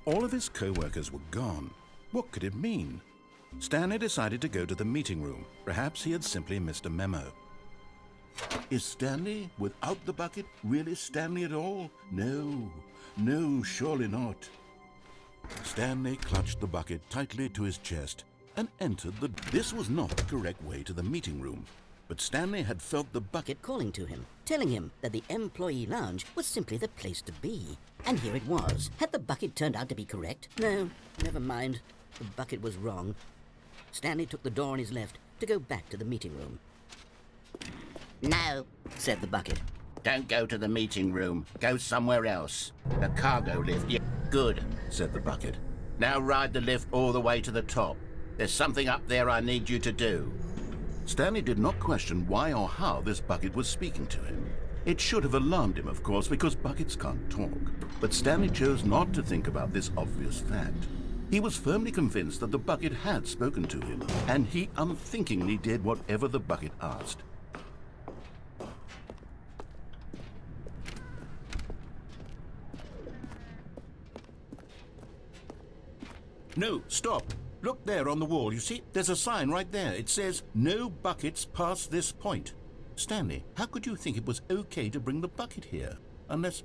All of his co-workers were gone. What could it mean? Stanley decided to go to the meeting room. Perhaps he had simply missed a memo. Is Stanley, without the bucket, really Stanley at all? No, no, surely not. Stanley clutched the bucket tightly to his chest and entered the... This was not the correct way to the meeting room, but Stanley had felt the bucket calling to him, telling him that the employee lounge was simply the place to be. And here it was. Had the bucket turned out to be correct? No, never mind. The bucket was wrong. Stanley took the door on his left to go back to the meeting room. No, said the bucket. don't go to the meeting room. Go somewhere else. The cargo lift. Yeah, good, said the bucket. Now ride the lift all the way to the top. There's something up there I need you to do. Stanley did not question why or how this bucket was speaking to him. It should have alarmed him, of course, because buckets can't talk. But Stanley chose not to think about this obvious fact. He was firmly convinced that the bucket had spoken to him, and he unthinkingly did whatever the bucket asked. No, stop. Look there on the wall, you see? There's a sign right there. It says, "No buckets past this point." Stanley, how could you think it was okay to bring the bucket here? Unless,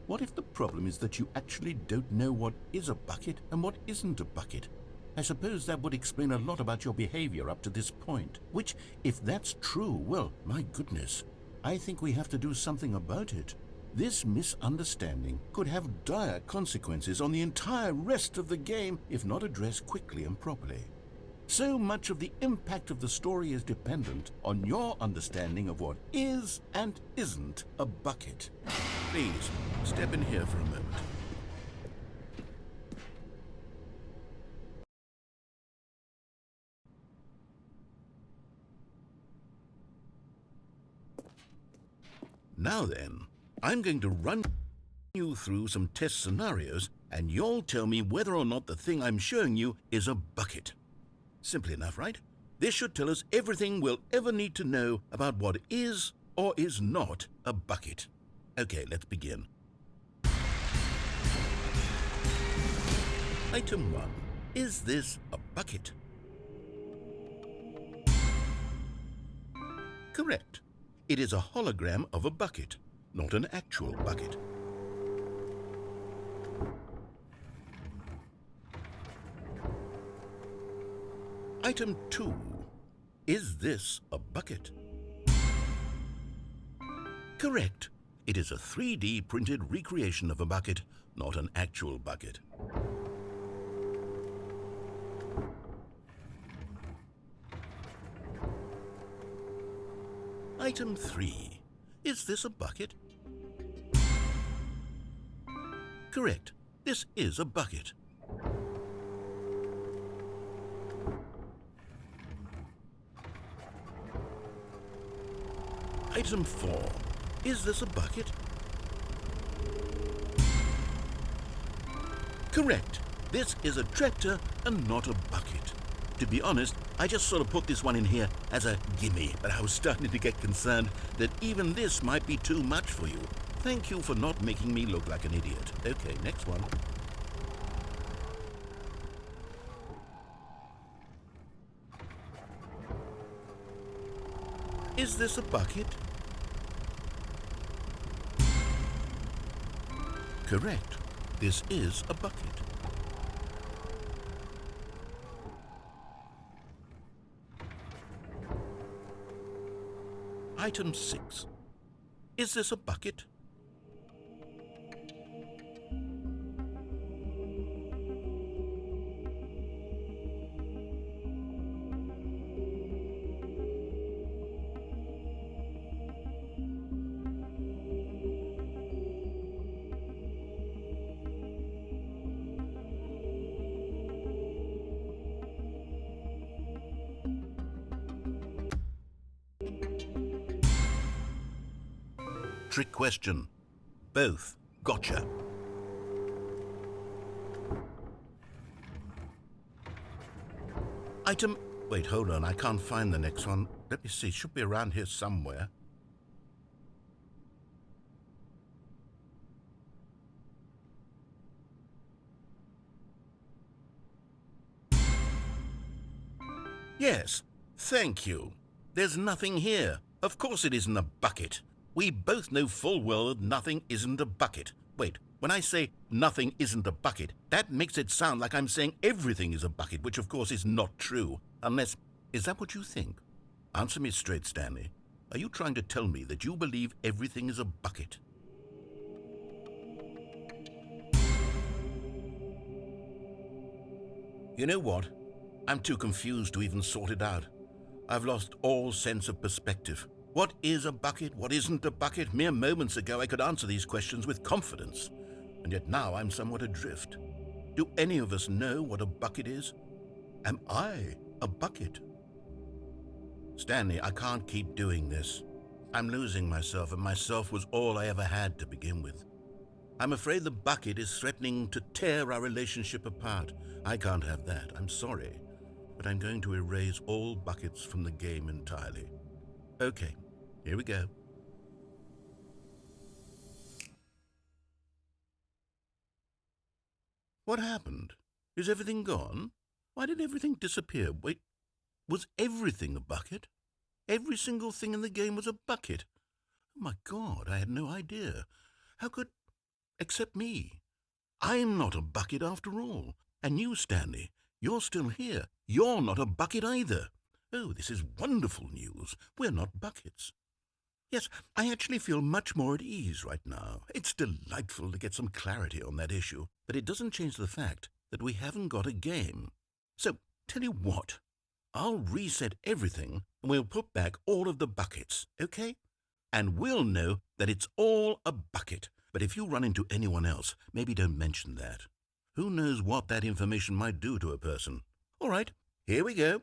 what if the problem is that you actually don't know what is a bucket and what isn't a bucket? I suppose that would explain a lot about your behavior up to this point. Which, if that's true, well, my goodness, I think we have to do something about it. This misunderstanding could have dire consequences on the entire rest of the game if not addressed quickly and properly. So much of the impact of the story is dependent on your understanding of what is and isn't a bucket. Please, step in here for a moment. Now then, I'm going to run you through some test scenarios, and you'll tell me whether or not the thing I'm showing you is a bucket. Simple enough, right? This should tell us everything we'll ever need to know about what is or is not a bucket. Okay, let's begin. Item 1. Is this a bucket? Correct. It is a hologram of a bucket, not an actual bucket. Item 2. Is this a bucket? Correct. It is a 3D printed recreation of a bucket, not an actual bucket. Item 3. Is this a bucket? Correct. This is a bucket. Item 4. Is this a bucket? Correct. This is a tractor and not a bucket. To be honest, I just sort of put this one in here as a gimme, but I was starting to get concerned that even this might be too much for you. Thank you for not making me look like an idiot. Okay, next one. Is this a bucket? Correct. This is a bucket. Item 6. Is this a bucket? Trick question. Both. Gotcha. Item... Wait, hold on. I can't find the next one. Let me see. It should be around here somewhere. Yes, thank you. There's nothing here. Of course it isn't a bucket. We both know full well that nothing isn't a bucket. Wait, when I say nothing isn't a bucket, that makes it sound like I'm saying everything is a bucket, which of course is not true. Unless, is that what you think? Answer me straight, Stanley. Are you trying to tell me that you believe everything is a bucket? You know what? I'm too confused to even sort it out. I've lost all sense of perspective. What is a bucket? What isn't a bucket? Mere moments ago I could answer these questions with confidence, and yet now I'm somewhat adrift. Do any of us know what a bucket is? Am I a bucket? Stanley, I can't keep doing this. I'm losing myself, and myself was all I ever had to begin with. I'm afraid the bucket is threatening to tear our relationship apart. I can't have that. I'm sorry. But I'm going to erase all buckets from the game entirely. Okay, here we go. What happened? Is everything gone? Why did everything disappear? Wait, was everything a bucket? Every single thing in the game was a bucket. Oh my God, I had no idea. How could... Except me. I'm not a bucket after all. And you, Stanley, you're still here. You're not a bucket either. Oh, this is wonderful news. We're not buckets. Yes, I actually feel much more at ease right now. It's delightful to get some clarity on that issue, but it doesn't change the fact that we haven't got a game. So, tell you what, I'll reset everything and we'll put back all of the buckets, okay? And we'll know that it's all a bucket. But if you run into anyone else, maybe don't mention that. Who knows what that information might do to a person? All right, here we go.